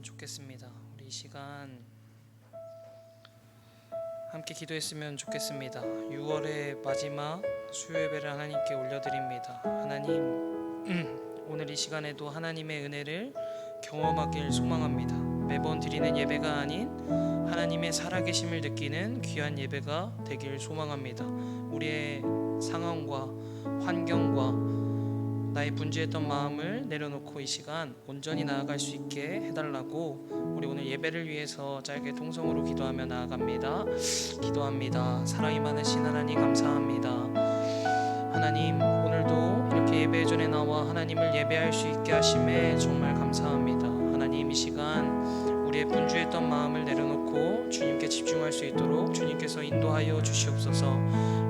기도했으면 좋겠습니다. 우리 이 시간 함께 기도했으면 좋겠습니다. 6월의 마지막 수요예배를 하나님께 올려드립니다. 하나님, 오늘 이 시간에도 하나님의 은혜를 경험하길 소망합니다. 매번 드리는 예배가 아닌 하나님의 살아계심을 느끼는 귀한 예배가 되길 소망합니다. 우리의 상황과 환경과 나의 분주했던 마음을 내려놓고 이 시간 온전히 나아갈 수 있게 해달라고 우리 오늘 예배를 위해서 짧게 통성으로 기도하며 나아갑니다. 기도합니다. 사랑이 많으신 하나님 감사합니다. 하나님, 오늘도 이렇게 예배 전에 나와 하나님을 예배할 수 있게 하심에 정말 감사합니다. 하나님, 이 시간 우리의 분주했던 마음을 내려놓고 주님께 집중할 수 있도록 주님께서 인도하여 주시옵소서.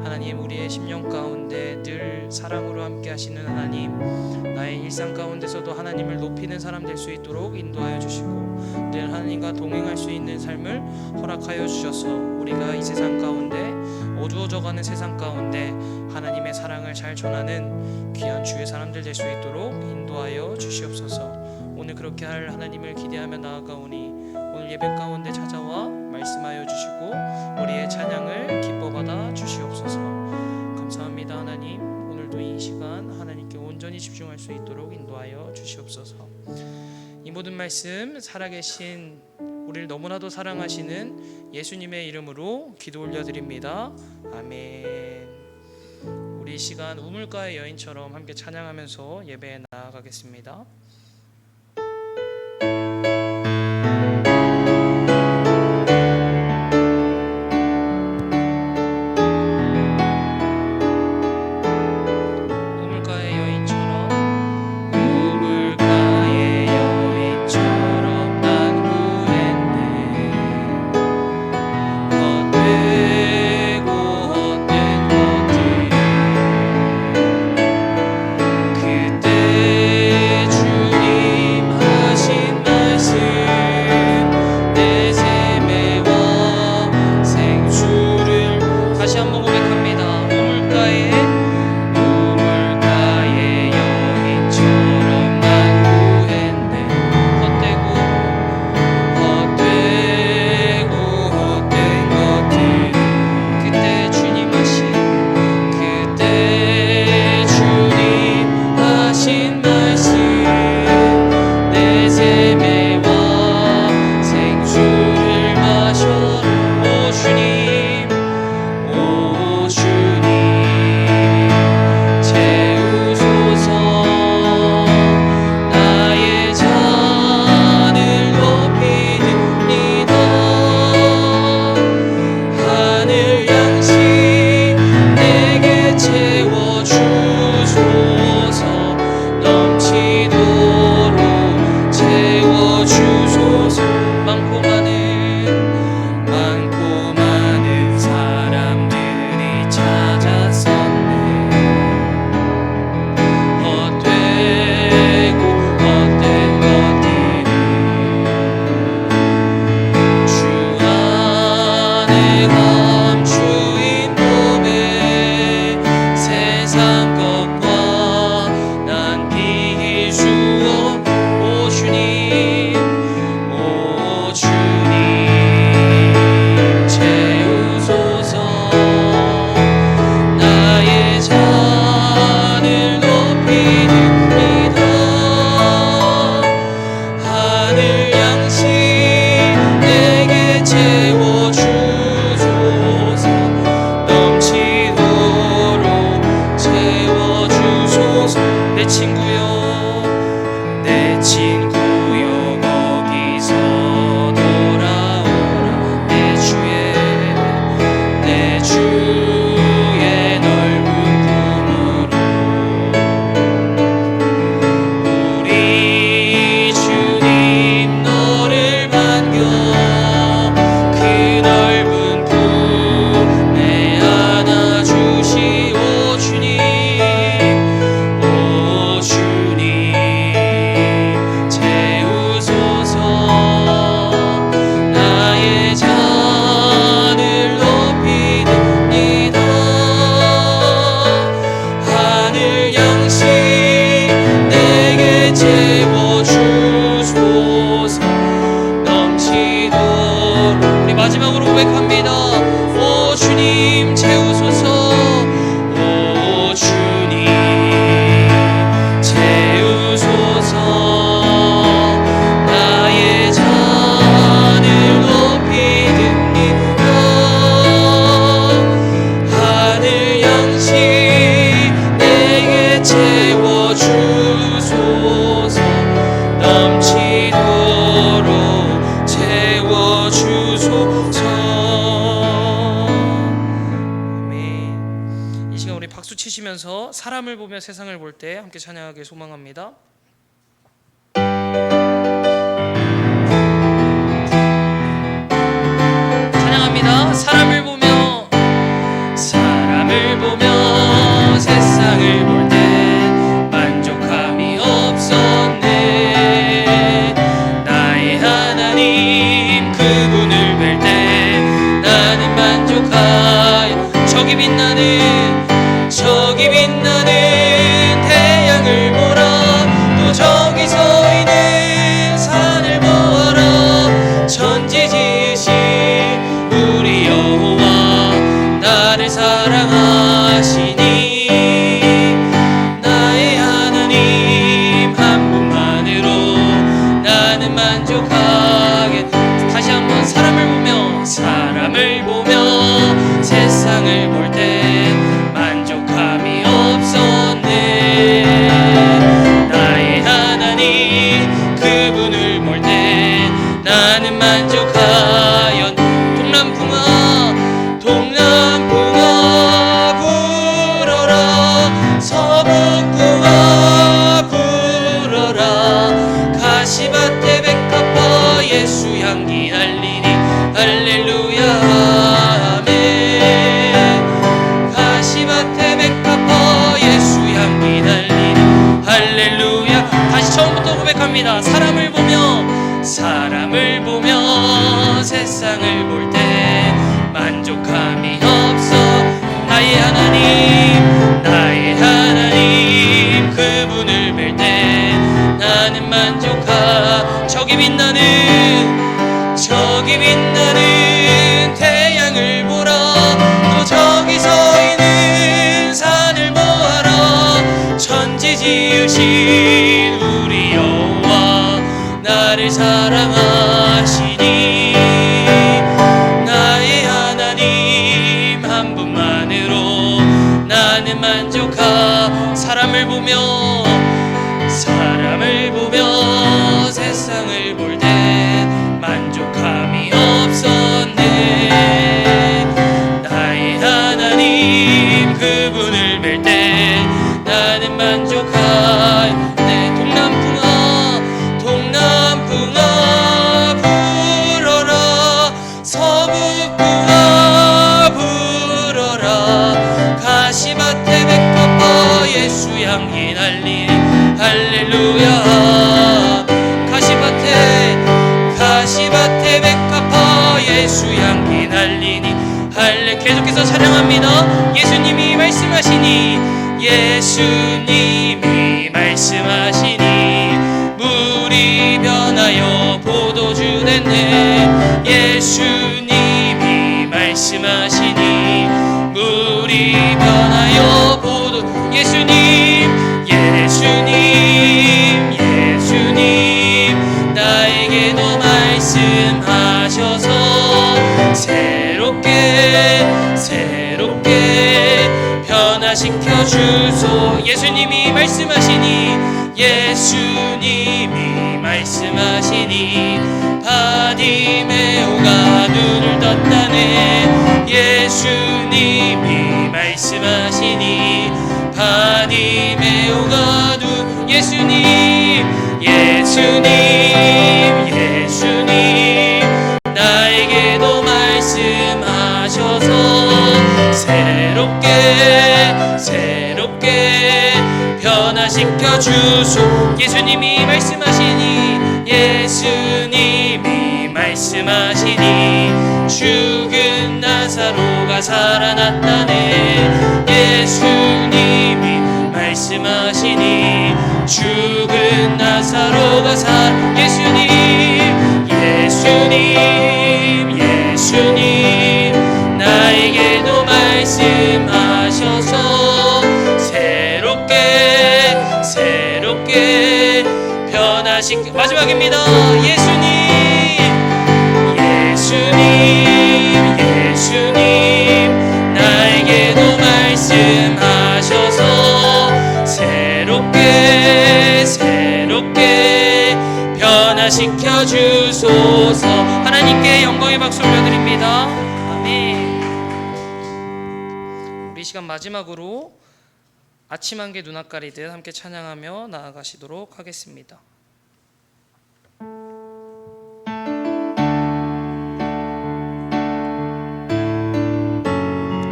하나님, 우리의 심령 가운데 늘 사랑으로 함께 하시는 하나님, 나의 일상 가운데서도 하나님을 높이는 사람 될 수 있도록 인도하여 주시고 늘 하나님과 동행할 수 있는 삶을 허락하여 주셔서 우리가 이 세상 가운데 어두워져가는 세상 가운데 하나님의 사랑을 잘 전하는 귀한 주의 사람들 될 수 있도록 인도하여 주시옵소서. 오늘 그렇게 할 하나님을 기대하며 나아가오니 오늘 예배 가운데 찾아와 말씀하여 주시고 우리의 찬양을 기뻐 받아 주시옵소서. 감사합니다. 하나님, 오늘도 이 시간 하나님께 온전히 집중할 수 있도록 인도하여 주시옵소서. 이 모든 말씀 살아계신 우리를 너무나도 사랑하시는 예수님의 이름으로 기도 올려드립니다. 아멘. 우리 이 시간 우물가의 여인처럼 함께 찬양하면서 예배에 나아가겠습니다. 주 우리 마지막으로 고백합니다. 오 주님 채우소서. 오 주님 채우소서. 나의 잔을 높이 듭니다. 하늘 양식 내게 채워주소서. 넘치도록 채워주소서. 아멘. 이 시간 우리 박수 치시면서 사람을 보며 세상을 볼 때 함께 찬양하길 소망합니다. 찬양합니다. 사람을 보며 세상을 볼 때 만족함이 없었네. 나의 하나님 그분을 뵐 때 나는 만족하여 저기 빛나는 태양을 보라. 또 저기 서 있는 산을 보아라. 천지 지으신 우리 여호와 나를 사랑하시니 나의 하나님 한 분만으로 나는 만족하게. 다시 한번 사람을 보며 세상을 볼 때 만족함이 없었네. 나의 하나님 그분을 볼 때 나는 만족하여. 동남풍아 불어라. 서북풍아 불어라. 가시밭에 백합화 예수 향기 날리니 할렐루야 아멘. 가시밭에 백합화 예수 향기 날리니 할렐루야. 다시 처음부터 고백합니다. 사람을 보며 세상을 볼 때 만족함이 없어. 나의 하나님 그분을 뵐 때 나는 만족하. 저기 빛나는 태양을 보라. 또 저기 서 있는 산을 보아라. 천지 지으신 우리 여호와 나를 사랑하시니 나의 하나님 한 분만으로 나는 만족하. 사람을 보며 세상을 볼 때 만족함이 없었네. 나의 하나님 그분을 뵐 때 나는 만족하. 네, 동남풍아 불어라. 서북풍아 불어라. 가시밭에 백합화 예수 향기 날리니 할렐루야. 가시밭에 백합화 예수 향기 날리니 할렐. 계속해서 찬양합니다. 예수님이 말씀하시니 물이 변하여 포도주 됐네. 예수님이 말씀하시니 물이 변하여 예수님 나에게도 말씀하셔서 새롭게 변화시켜 주소. 예수님이 말씀하시니 바디메오가 눈을 떴다네. 예수님이 말씀하시니 바디메오가 예수님 나에게도 말씀하셔서 새롭게 변화시켜 주소. 예수님이 말씀하시니 죽은 나사로가 살아났다네. 예수님이 말씀하시니 죽은 나사로가 예수님 마지막입니다. 예수님, 예수님, 예수님, 나에게도 말씀하셔서 새롭게 변화시켜 주소서. 하나님께 영광의 박수 올려드립니다. 아멘. 우리 시간 마지막으로 아침 한개 눈 앞가리듯 함께 찬양하며 나아가시도록 하겠습니다.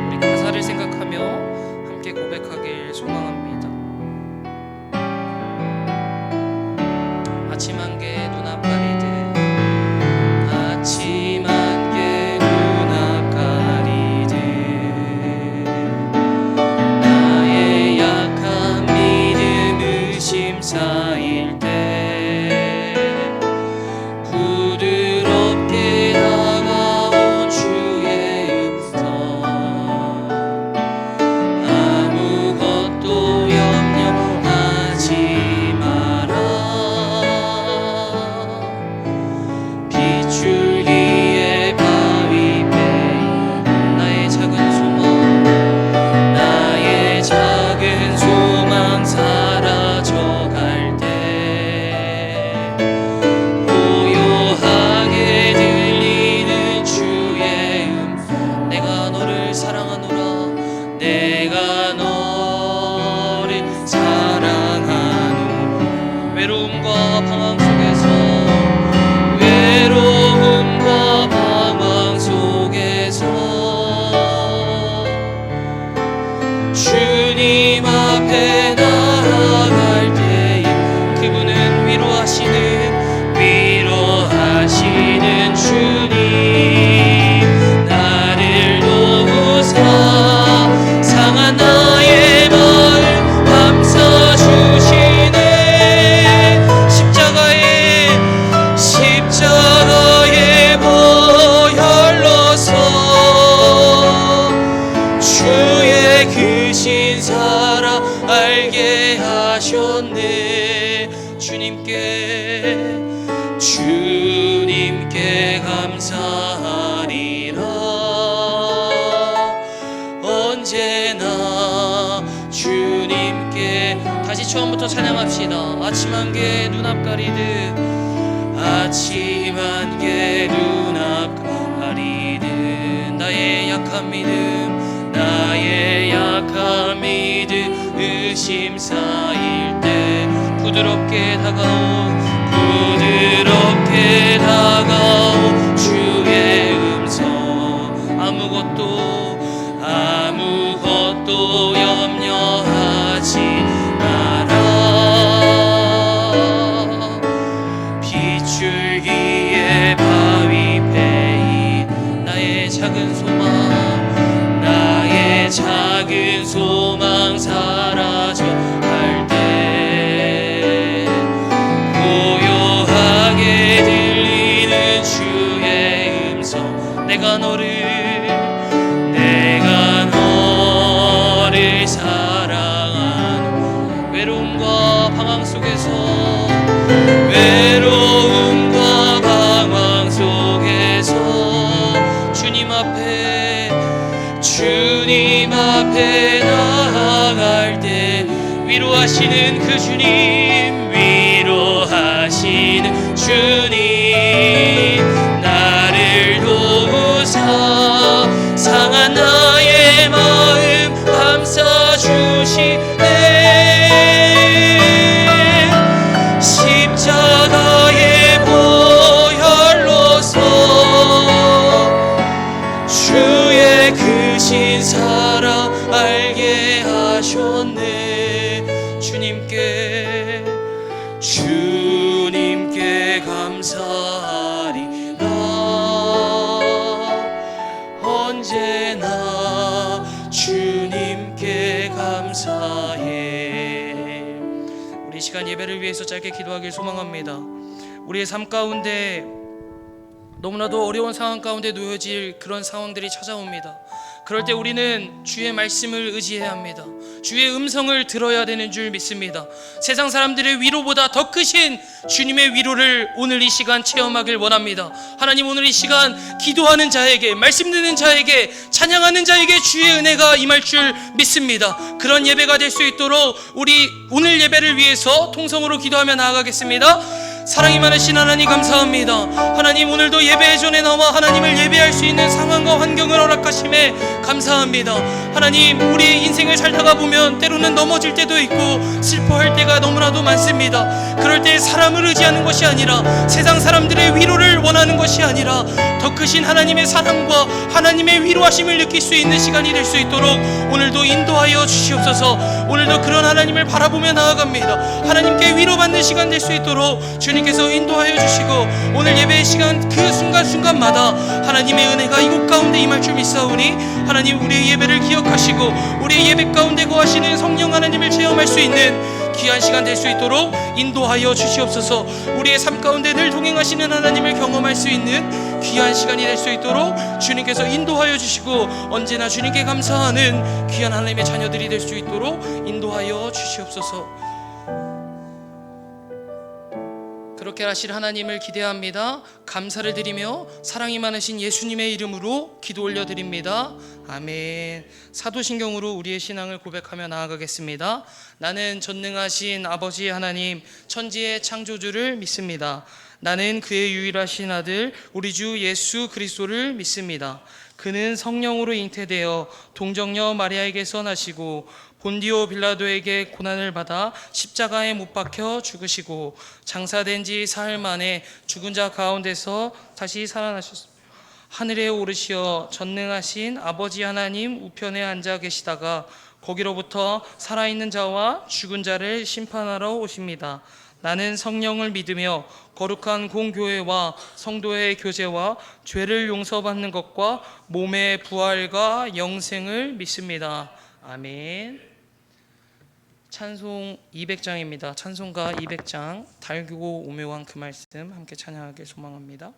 우리 가사를 생각하며 함께 고백하길 소망합니다. 아침 한개 눈 앞가리듯, 아침 한개 눈 앞가리듯, 나의 약한 믿음 의심 쌓일 때 부드럽게 다가온 주의 음성, 아무것도 염려하지 마라. 비줄기의 바위 베인 나의 작은 소망 사라져갈 때 고요하게 들리는 주의 음성, 내가 너를 사랑하노라, 내가 너를 사랑하노라. 외로움과 방황 속에서 주님 앞에 나아갈 때 그분은 위로하시는 주님, 나를 도우사 상한 나의 마음 감싸주시네. 십자가의 보혈로서 주의 그 신사랑 알게 하셨네. 주님께 감사하리라. 언제나 주님께. 다시 처음부터 찬양합시다. 아침 한개 눈 앞가리듯, 아침 한개 눈 앞가리듯, 나의 약한 믿음, 나의 약한 믿음 의심 쌓일 때 부드럽게 다가온 주의 음성, 아무것도 염려하지 마라. 비줄기의 바위 베인 나의 작은 소망 사라져갈 때 고요하게 들리는 주의 음성, 내가 너를 사랑하는. 외로움과 방황 속에서 주님 앞에 나아갈 때 위로하시는 그 주님, 나를 도우사 상한 나의 마음 감싸주시네. 십자가의 보혈로서 주의 크신 사랑 알게 하셨네. 주님께 감사하리라. 언제나 주님께 감사해. 우리 이 시간 예배를 위해서 짧게 기도하길 소망합니다. 우리의 삶 가운데 너무나도 어려운 상황 가운데 놓여질 그런 상황들이 찾아옵니다. 그럴 때 우리는 주의 말씀을 의지해야 합니다. 주의 음성을 들어야 되는 줄 믿습니다. 세상 사람들의 위로보다 더 크신 주님의 위로를 오늘 이 시간 체험하길 원합니다. 하나님, 오늘 이 시간 기도하는 자에게, 말씀 듣는 자에게, 찬양하는 자에게 주의 은혜가 임할 줄 믿습니다. 그런 예배가 될 수 있도록 우리 오늘 예배를 위해서 통성으로 기도하며 나아가겠습니다. 사랑이 많으신 하나님, 감사합니다. 하나님, 오늘도 예배의 전에 나와 하나님을 예배할 수 있는 상황과 환경을 허락하심에 감사합니다. 하나님, 우리의 인생을 살다가 보면 때로는 넘어질 때도 있고 슬퍼할 때가 너무나도 많습니다. 그럴 때 사람을 의지하는 것이 아니라, 세상 사람들의 위로를 원하는 것이 아니라, 더 크신 하나님의 사랑과 하나님의 위로하심을 느낄 수 있는 시간이 될 수 있도록 오늘도 인도하여 주시옵소서. 오늘도 그런 하나님을 바라보며 나아갑니다. 하나님께 위로받는 시간 될 수 있도록 주님께서 인도하여 주시고, 오늘 예배의 시간 그 순간순간마다 하나님의 은혜가 이곳 가운데 임할 줄 믿사오니, 하나님, 우리의 예배를 기억하시고 우리의 예배 가운데 거하시는 성령 하나님을 체험할 수 있는 귀한 시간 될 수 있도록 인도하여 주시옵소서. 우리의 삶 가운데 늘 동행하시는 하나님을 경험할 수 있는 귀한 시간이 될 수 있도록 주님께서 인도하여 주시고, 언제나 주님께 감사하는 귀한 하나님의 자녀들이 될 수 있도록 인도하여 주시옵소서. 그렇게 하실 하나님을 기대합니다. 감사를 드리며 사랑이 많으신 예수님의 이름으로 기도 올려드립니다. 아멘. 사도신경으로 우리의 신앙을 고백하며 나아가겠습니다. 나는 전능하신 아버지 하나님, 천지의 창조주를 믿습니다. 나는 그의 유일하신 아들 우리 주 예수 그리스도를 믿습니다. 그는 성령으로 잉태되어 동정녀 마리아에게서 나시고 본디오 빌라도에게 고난을 받아 십자가에 못 박혀 죽으시고 장사된 지 사흘 만에 죽은 자 가운데서 다시 살아나셨습니다. 하늘에 오르시어 전능하신 아버지 하나님 우편에 앉아 계시다가 거기로부터 살아있는 자와 죽은 자를 심판하러 오십니다. 나는 성령을 믿으며 거룩한 공교회와 성도의 교제와 죄를 용서받는 것과 몸의 부활과 영생을 믿습니다. 아멘. 찬송 200장입니다. 찬송가 200장 달고 오묘한 그 말씀 함께 찬양하길 소망합니다.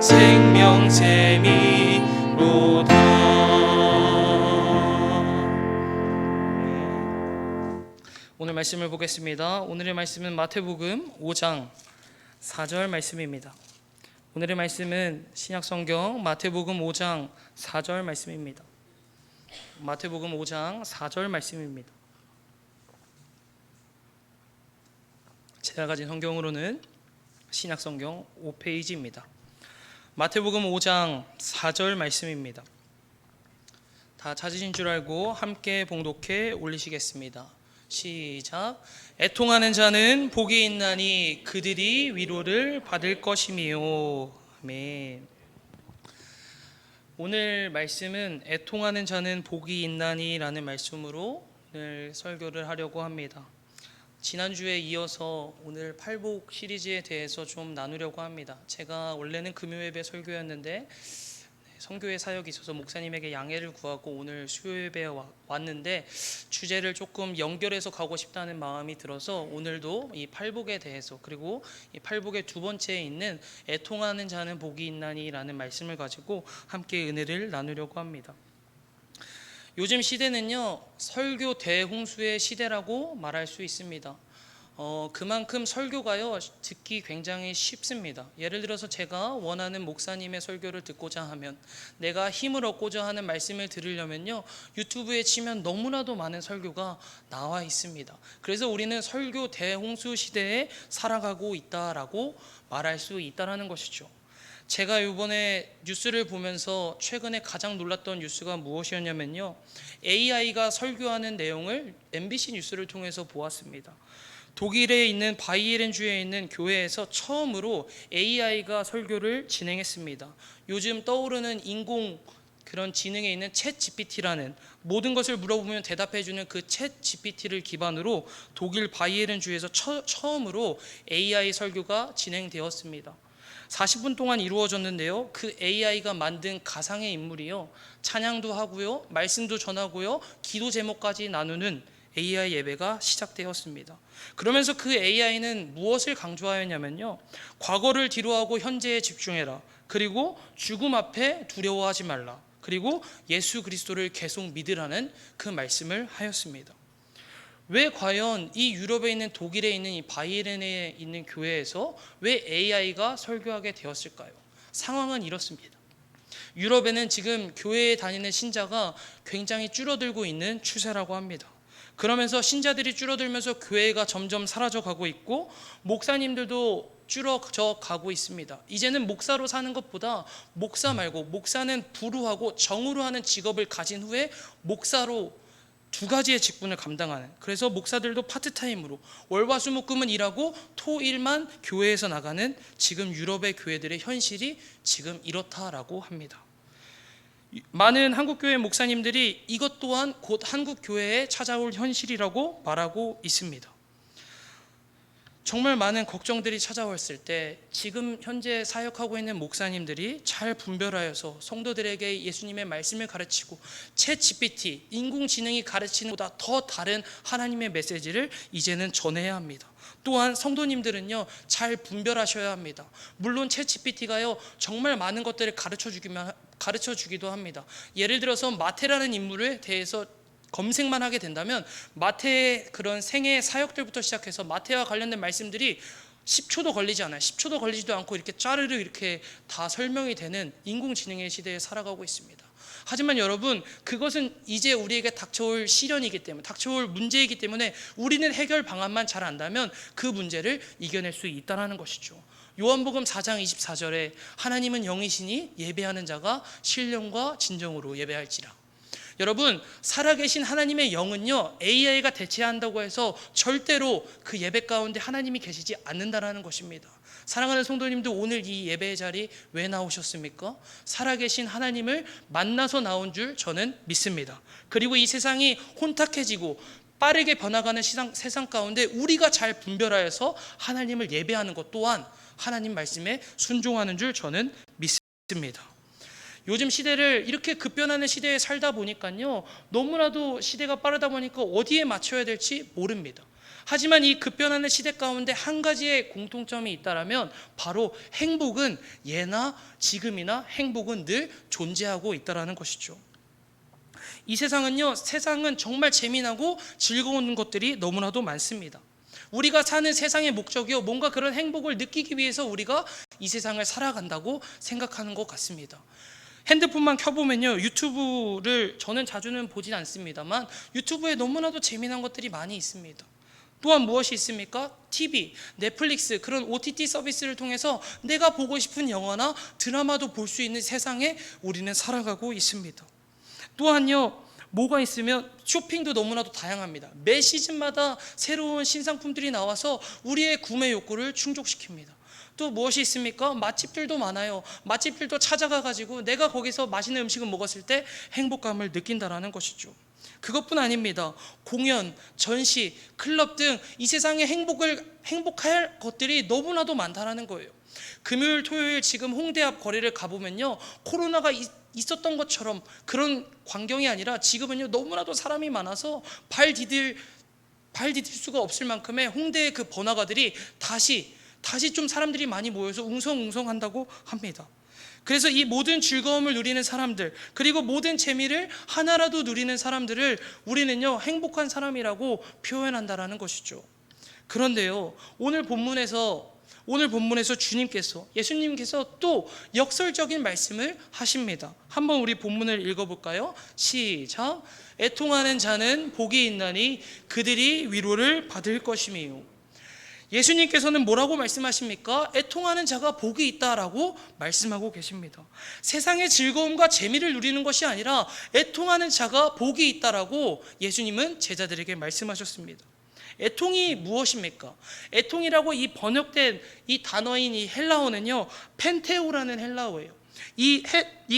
생명샘이로다. 오늘 말씀을 보겠습니다. 오늘의 말씀은 마태복음 5장 4절 말씀입니다. 오늘의 말씀은 신약성경 마태복음 5장 4절 말씀입니다. 마태복음 5장 4절 말씀입니다. 제가 가진 성경으로는 신약성경 5페이지입니다. 마태복음 5장 4절 말씀입니다. 다 찾으신 줄 알고 함께 봉독해 올리시겠습니다. 시작. 애통하는 자는 복이 있나니 그들이 위로를 받을 것이미요. 아멘. 오늘 말씀은 애통하는 자는 복이 있나니 라는 말씀으로 오늘 설교를 하려고 합니다. 지난주에 이어서 오늘 팔복 시리즈에 대해서 좀 나누려고 합니다. 제가 원래는 금요예배 설교였는데 선교회 사역이 있어서 목사님에게 양해를 구하고 오늘 수요예배에 왔는데 주제를 조금 연결해서 가고 싶다는 마음이 들어서 오늘도 이 팔복에 대해서, 그리고 이 팔복의 두 번째에 있는 애통하는 자는 복이 있나니 라는 말씀을 가지고 함께 은혜를 나누려고 합니다. 요즘 시대는요, 설교 대홍수의 시대라고 말할 수 있습니다. 그만큼 설교가요 듣기 굉장히 쉽습니다. 예를 들어서 제가 원하는 목사님의 설교를 듣고자 하면, 내가 힘을 얻고자 하는 말씀을 들으려면요, 유튜브에 치면 너무나도 많은 설교가 나와 있습니다. 그래서 우리는 설교 대홍수 시대에 살아가고 있다라고 말할 수 있다라는 것이죠. 제가 이번에 뉴스를 보면서 최근에 가장 놀랐던 뉴스가 무엇이었냐면요, AI가 설교하는 내용을 MBC 뉴스를 통해서 보았습니다. 독일에 있는 바이에른주에 있는 교회에서 처음으로 AI가 설교를 진행했습니다. 요즘 떠오르는 인공 그런 지능에 있는 챗 GPT라는, 모든 것을 물어보면 대답해주는 그 챗 GPT를 기반으로 독일 바이에른주에서 처음으로 AI 설교가 진행되었습니다. 40분 동안 이루어졌는데요, 그 AI가 만든 가상의 인물이요, 찬양도 하고요, 말씀도 전하고요, 기도 제목까지 나누는 AI 예배가 시작되었습니다. 그러면서 그 AI는 무엇을 강조하였냐면요, 과거를 뒤로하고 현재에 집중해라, 그리고 죽음 앞에 두려워하지 말라, 그리고 예수 그리스도를 계속 믿으라는 그 말씀을 하였습니다. 왜 과연 이 유럽에 있는, 독일에 있는 이 바이에른에 있는 교회에서 왜 AI가 설교하게 되었을까요? 상황은 이렇습니다. 유럽에는 지금 교회에 다니는 신자가 굉장히 줄어들고 있는 추세라고 합니다. 그러면서 신자들이 줄어들면서 교회가 점점 사라져가고 있고, 목사님들도 줄어져 가고 있습니다. 이제는 목사로 사는 것보다 목사 말고, 목사는 부루하고 정으로 하는 직업을 가진 후에 목사로 두 가지의 직분을 감당하는, 그래서 목사들도 파트타임으로 월화수목금은 일하고 토일만 교회에서 나가는 지금 유럽의 교회들의 현실이 지금 이렇다라고 합니다. 많은 한국교회 목사님들이 이것 또한 곧 한국교회에 찾아올 현실이라고 말하고 있습니다. 정말 많은 걱정들이 찾아왔을 때 지금 현재 사역하고 있는 목사님들이 잘 분별하여서 성도들에게 예수님의 말씀을 가르치고 챗 GPT, 인공지능이 가르치는 것보다 더 다른 하나님의 메시지를 이제는 전해야 합니다. 또한 성도님들은요, 잘 분별하셔야 합니다. 물론 챗 GPT가요 정말 많은 것들을 가르쳐 주기도 합니다. 예를 들어서 마태라는 인물에 대해서 검색만 하게 된다면 마태의 그런 생애 사역들부터 시작해서 마태와 관련된 말씀들이 10초도 걸리지 않아요. 10초도 걸리지도 않고 이렇게 짜르르 이렇게 다 설명이 되는 인공지능의 시대에 살아가고 있습니다. 하지만 여러분, 그것은 이제 우리에게 닥쳐올 시련이기 때문에, 닥쳐올 문제이기 때문에 우리는 해결 방안만 잘 안다면 그 문제를 이겨낼 수 있다는 것이죠. 요한복음 4장 24절에 하나님은 영이시니 예배하는 자가 신령과 진정으로 예배할지라. 여러분, 살아계신 하나님의 영은요, AI가 대체한다고 해서 절대로 그 예배 가운데 하나님이 계시지 않는다는 것입니다. 사랑하는 성도님들, 오늘 이 예배의 자리 왜 나오셨습니까? 살아계신 하나님을 만나서 나온 줄 저는 믿습니다. 그리고 이 세상이 혼탁해지고 빠르게 변화가는 세상 가운데 우리가 잘 분별하여서 하나님을 예배하는 것 또한 하나님 말씀에 순종하는 줄 저는 믿습니다. 요즘 시대를 이렇게 급변하는 시대에 살다 보니까요, 너무나도 시대가 빠르다 보니까 어디에 맞춰야 될지 모릅니다. 하지만 이 급변하는 시대 가운데 한 가지의 공통점이 있다라면 바로 행복은 예나 지금이나 행복은 늘 존재하고 있다라는 것이죠. 이 세상은 정말 재미나고 즐거운 것들이 너무나도 많습니다. 우리가 사는 세상의 목적이요, 뭔가 그런 행복을 느끼기 위해서 우리가 이 세상을 살아간다고 생각하는 것 같습니다. 핸드폰만 켜보면요, 유튜브를 저는 자주는 보진 않습니다만 유튜브에 너무나도 재미난 것들이 많이 있습니다. 또한 무엇이 있습니까? TV, 넷플릭스, 그런 OTT 서비스를 통해서 내가 보고 싶은 영화나 드라마도 볼 수 있는 세상에 우리는 살아가고 있습니다. 또한요, 뭐가 있으면 쇼핑도 너무나도 다양합니다. 매 시즌마다 새로운 신상품들이 나와서 우리의 구매 욕구를 충족시킵니다. 또 무엇이 있습니까? 맛집들도 많아요. 맛집들도 찾아가가지고 내가 거기서 맛있는 음식을 먹었을 때 행복감을 느낀다라는 것이죠. 그것뿐 아닙니다. 공연, 전시, 클럽 등 이 세상에 행복할 것들이 너무나도 많다라는 거예요. 금요일, 토요일 지금 홍대 앞 거리를 가보면요, 코로나가 있었던 것처럼 그런 광경이 아니라 지금은요, 너무나도 사람이 많아서 발 디딜 수가 없을 만큼의 홍대의 그 번화가들이 다시 좀 사람들이 많이 모여서 웅성웅성한다고 합니다. 그래서 이 모든 즐거움을 누리는 사람들, 그리고 모든 재미를 하나라도 누리는 사람들을 우리는요, 행복한 사람이라고 표현한다라는 것이죠. 그런데요, 오늘 본문에서 예수님께서 또 역설적인 말씀을 하십니다. 한번 우리 본문을 읽어볼까요? 시작. 애통하는 자는 복이 있나니 그들이 위로를 받을 것임이요. 예수님께서는 뭐라고 말씀하십니까? 애통하는 자가 복이 있다라고 말씀하고 계십니다. 세상의 즐거움과 재미를 누리는 것이 아니라 애통하는 자가 복이 있다라고 예수님은 제자들에게 말씀하셨습니다. 애통이 무엇입니까? 애통이라고 이 번역된 이 단어인 이 헬라어는요, 펜테오라는 헬라어예요. 이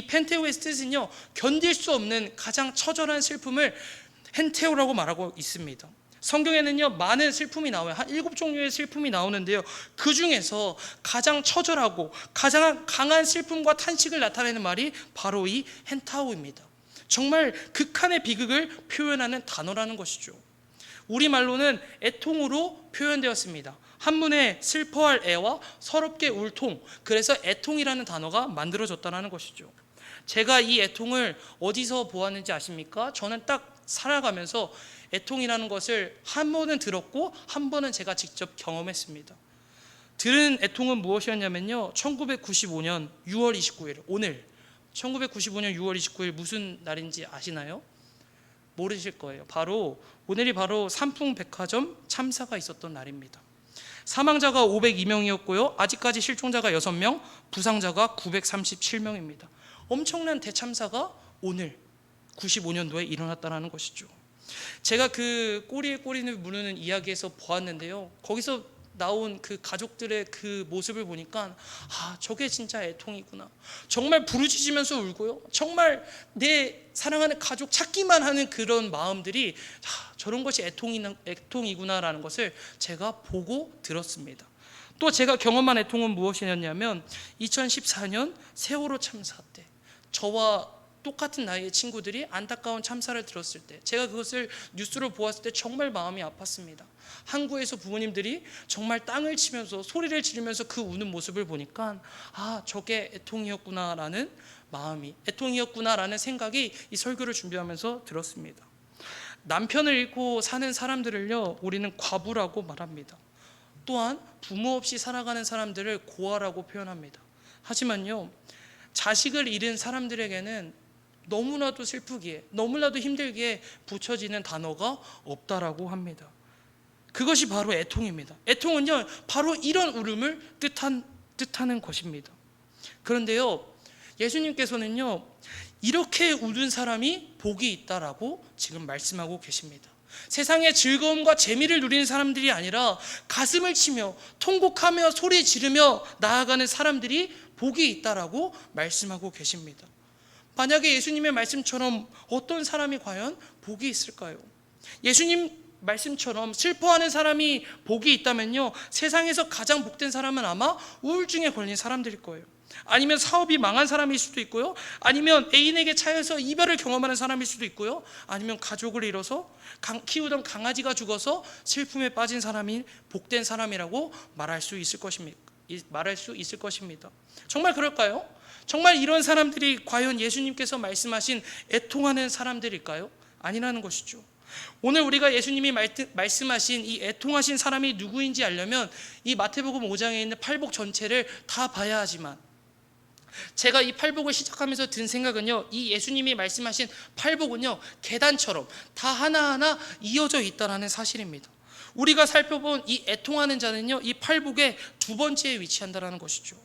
펜테오의 뜻은요, 견딜 수 없는 가장 처절한 슬픔을 헨테오라고 말하고 있습니다. 성경에는요, 많은 슬픔이 나와요. 한 7종류의 슬픔이 나오는데요, 그 중에서 가장 처절하고 가장 강한 슬픔과 탄식을 나타내는 말이 바로 이 헨타오입니다. 정말 극한의 비극을 표현하는 단어라는 것이죠. 우리말로는 애통으로 표현되었습니다. 한문에 슬퍼할 애와 서럽게 울 통, 그래서 애통이라는 단어가 만들어졌다는 것이죠. 제가 이 애통을 어디서 보았는지 아십니까? 저는 딱 살아가면서 애통이라는 것을 한 번은 들었고 한 번은 제가 직접 경험했습니다. 들은 애통은 무엇이었냐면요, 1995년 6월 29일, 오늘 1995년 6월 29일 무슨 날인지 아시나요? 모르실 거예요. 오늘이 바로 삼풍백화점 참사가 있었던 날입니다. 사망자가 502명이었고요 아직까지 실종자가 6명, 부상자가 937명입니다 엄청난 대참사가 오늘 95년도에 일어났다는 것이죠. 제가 그 꼬리에 꼬리를 무르는 이야기에서 보았는데요, 거기서 나온 그 가족들의 그 모습을 보니까 저게 진짜 애통이구나. 정말 부르짖으면서 울고요, 정말 내 사랑하는 가족 찾기만 하는 그런 마음들이 저런 것이 애통이구나라는 것을 제가 보고 들었습니다. 또 제가 경험한 애통은 무엇이었냐면 2014년 세월호 참사 때 저와 똑같은 나이의 친구들이 안타까운 참사를 들었을 때, 제가 그것을 뉴스로 보았을 때 정말 마음이 아팠습니다. 항구에서 부모님들이 정말 땅을 치면서 소리를 지르면서 그 우는 모습을 보니까 저게 애통이었구나라는 생각이 이 설교를 준비하면서 들었습니다. 남편을 잃고 사는 사람들을요, 우리는 과부라고 말합니다. 또한 부모 없이 살아가는 사람들을 고아라고 표현합니다. 하지만요, 자식을 잃은 사람들에게는 너무나도 슬프기에, 너무나도 힘들기에 붙여지는 단어가 없다라고 합니다. 그것이 바로 애통입니다. 애통은요, 바로 이런 울음을 뜻하는 것입니다. 그런데요, 예수님께서는요, 이렇게 우는 사람이 복이 있다라고 지금 말씀하고 계십니다. 세상의 즐거움과 재미를 누리는 사람들이 아니라 가슴을 치며 통곡하며 소리 지르며 나아가는 사람들이 복이 있다라고 말씀하고 계십니다. 만약에 예수님의 말씀처럼 어떤 사람이 과연 복이 있을까요? 예수님 말씀처럼 슬퍼하는 사람이 복이 있다면요, 세상에서 가장 복된 사람은 아마 우울증에 걸린 사람들일 거예요. 아니면 사업이 망한 사람일 수도 있고요, 아니면 애인에게 차여서 이별을 경험하는 사람일 수도 있고요, 아니면 가족을 잃어서 키우던 강아지가 죽어서 슬픔에 빠진 사람이 복된 사람이라고 말할 수 있을 것입니다. 정말 그럴까요? 정말 이런 사람들이 과연 예수님께서 말씀하신 애통하는 사람들일까요? 아니라는 것이죠. 오늘 우리가 예수님이 말씀하신 이 애통하신 사람이 누구인지 알려면 이 마태복음 5장에 있는 팔복 전체를 다 봐야 하지만, 제가 이 팔복을 시작하면서 든 생각은요, 이 예수님이 말씀하신 팔복은요, 계단처럼 다 하나하나 이어져 있다는 사실입니다. 우리가 살펴본 이 애통하는 자는요, 이 팔복의 두 번째에 위치한다는 것이죠.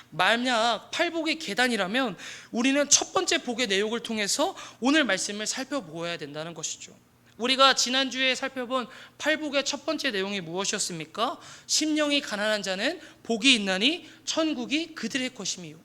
만약 팔복의 계단이라면 우리는 첫 번째 복의 내용을 통해서 오늘 말씀을 살펴보아야 된다는 것이죠. 우리가 지난주에 살펴본 팔복의 첫 번째 내용이 무엇이었습니까? 심령이 가난한 자는 복이 있나니 천국이 그들의 것임이요.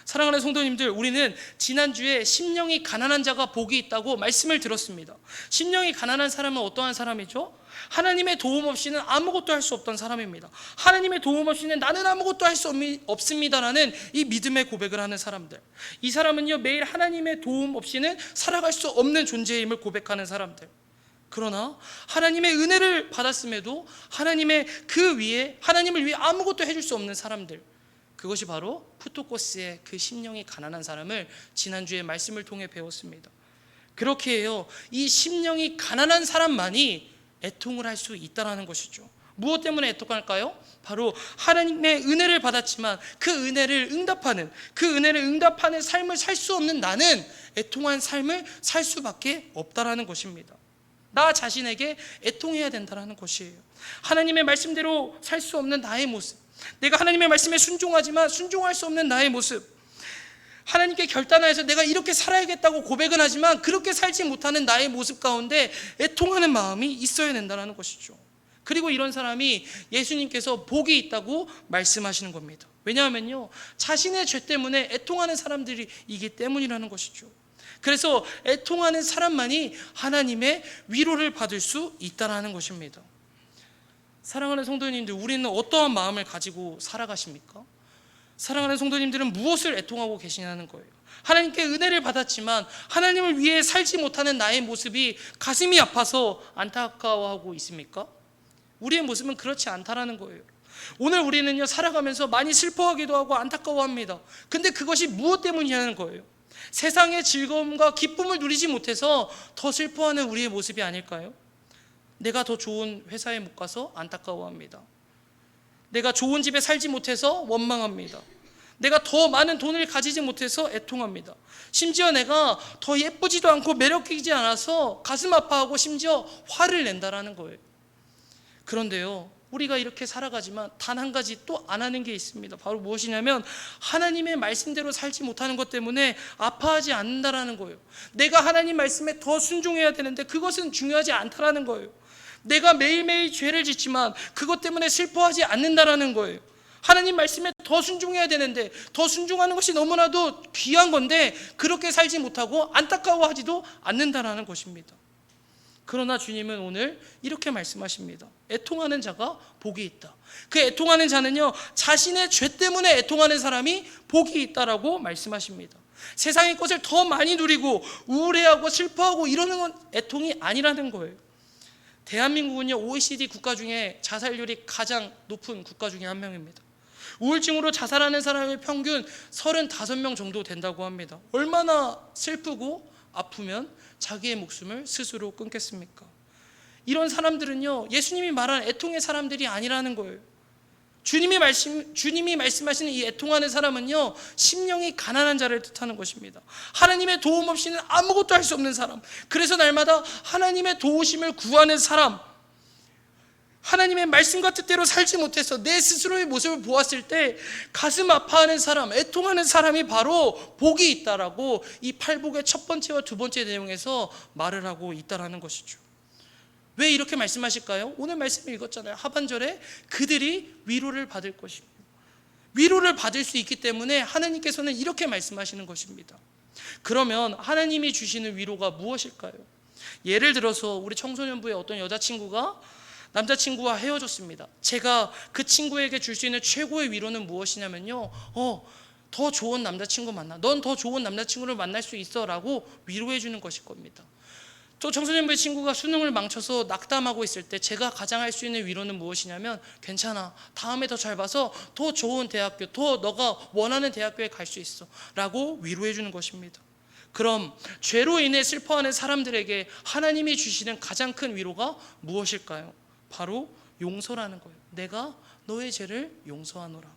사랑하는 성도님들, 우리는 지난주에 심령이 가난한 자가 복이 있다고 말씀을 들었습니다. 심령이 가난한 사람은 어떠한 사람이죠? 하나님의 도움 없이는 아무것도 할 수 없던 사람입니다. 하나님의 도움 없이는 나는 아무것도 할 수 없습니다라는 이 믿음의 고백을 하는 사람들, 이 사람은요, 매일 하나님의 도움 없이는 살아갈 수 없는 존재임을 고백하는 사람들. 그러나 하나님의 은혜를 받았음에도 하나님의 그 위에, 하나님을 위해 아무것도 해줄 수 없는 사람들, 그것이 바로 푸토코스의 그 심령이 가난한 사람을 지난주에 말씀을 통해 배웠습니다. 그렇게 해요, 이 심령이 가난한 사람만이 애통을 할 수 있다는 것이죠. 무엇 때문에 애통할까요? 바로 하나님의 은혜를 받았지만 그 은혜를 응답하는 삶을 살 수 없는 나는 애통한 삶을 살 수밖에 없다는 것입니다. 나 자신에게 애통해야 된다는 것이에요. 하나님의 말씀대로 살 수 없는 나의 모습, 내가 하나님의 말씀에 순종하지만 순종할 수 없는 나의 모습, 하나님께 결단하여서 내가 이렇게 살아야겠다고 고백은 하지만 그렇게 살지 못하는 나의 모습 가운데 애통하는 마음이 있어야 된다는 것이죠. 그리고 이런 사람이 예수님께서 복이 있다고 말씀하시는 겁니다. 왜냐하면요, 자신의 죄 때문에 애통하는 사람들이기 때문이라는 것이죠. 그래서 애통하는 사람만이 하나님의 위로를 받을 수 있다는 것입니다. 사랑하는 성도님들, 우리는 어떠한 마음을 가지고 살아가십니까? 사랑하는 성도님들은 무엇을 애통하고 계시냐는 거예요. 하나님께 은혜를 받았지만 하나님을 위해 살지 못하는 나의 모습이 가슴이 아파서 안타까워하고 있습니까? 우리의 모습은 그렇지 않다라는 거예요. 오늘 우리는요, 살아가면서 많이 슬퍼하기도 하고 안타까워합니다. 근데 그것이 무엇 때문이냐는 거예요. 세상의 즐거움과 기쁨을 누리지 못해서 더 슬퍼하는 우리의 모습이 아닐까요? 내가 더 좋은 회사에 못 가서 안타까워합니다. 내가 좋은 집에 살지 못해서 원망합니다. 내가 더 많은 돈을 가지지 못해서 애통합니다. 심지어 내가 더 예쁘지도 않고 매력적이지 않아서 가슴 아파하고 심지어 화를 낸다라는 거예요. 그런데요, 우리가 이렇게 살아가지만 단 한 가지 또 안 하는 게 있습니다. 바로 무엇이냐면 하나님의 말씀대로 살지 못하는 것 때문에 아파하지 않는다라는 거예요. 내가 하나님 말씀에 더 순종해야 되는데 그것은 중요하지 않다라는 거예요. 내가 매일매일 죄를 짓지만 그것 때문에 슬퍼하지 않는다라는 거예요. 하나님 말씀에 더 순종해야 되는데 더 순종하는 것이 너무나도 귀한 건데 그렇게 살지 못하고 안타까워하지도 않는다라는 것입니다. 그러나 주님은 오늘 이렇게 말씀하십니다. 애통하는 자가 복이 있다. 그 애통하는 자는요, 자신의 죄 때문에 애통하는 사람이 복이 있다라고 말씀하십니다. 세상의 것을 더 많이 누리고 우울해하고 슬퍼하고 이러는 건 애통이 아니라는 거예요. 대한민국은요, OECD 국가 중에 자살률이 가장 높은 국가 중에 한 명입니다. 우울증으로 자살하는 사람의 평균 35명 정도 된다고 합니다. 얼마나 슬프고 아프면 자기의 목숨을 스스로 끊겠습니까? 이런 사람들은요, 예수님이 말한 애통의 사람들이 아니라는 거예요. 주님이 말씀하시는 이 애통하는 사람은요, 심령이 가난한 자를 뜻하는 것입니다. 하나님의 도움 없이는 아무것도 할 수 없는 사람, 그래서 날마다 하나님의 도우심을 구하는 사람, 하나님의 말씀과 뜻대로 살지 못해서 내 스스로의 모습을 보았을 때 가슴 아파하는 사람, 애통하는 사람이 바로 복이 있다라고 이 팔복의 첫 번째와 두 번째 내용에서 말을 하고 있다라는 것이죠. 왜 이렇게 말씀하실까요? 오늘 말씀을 읽었잖아요. 하반절에 그들이 위로를 받을 것입니다. 위로를 받을 수 있기 때문에 하나님께서는 이렇게 말씀하시는 것입니다. 그러면 하나님이 주시는 위로가 무엇일까요? 예를 들어서 우리 청소년부의 어떤 여자친구가 남자친구와 헤어졌습니다. 제가 그 친구에게 줄 수 있는 최고의 위로는 무엇이냐면요, 더 좋은 남자친구 만나, 넌 더 좋은 남자친구를 만날 수 있어 라고 위로해 주는 것일 겁니다. 또 청소년부의 친구가 수능을 망쳐서 낙담하고 있을 때 제가 가장 할 수 있는 위로는 무엇이냐면, 괜찮아, 다음에 더 잘 봐서 더 좋은 대학교, 더 너가 원하는 대학교에 갈 수 있어 라고 위로해 주는 것입니다. 그럼 죄로 인해 슬퍼하는 사람들에게 하나님이 주시는 가장 큰 위로가 무엇일까요? 바로 용서라는 거예요. 내가 너의 죄를 용서하노라.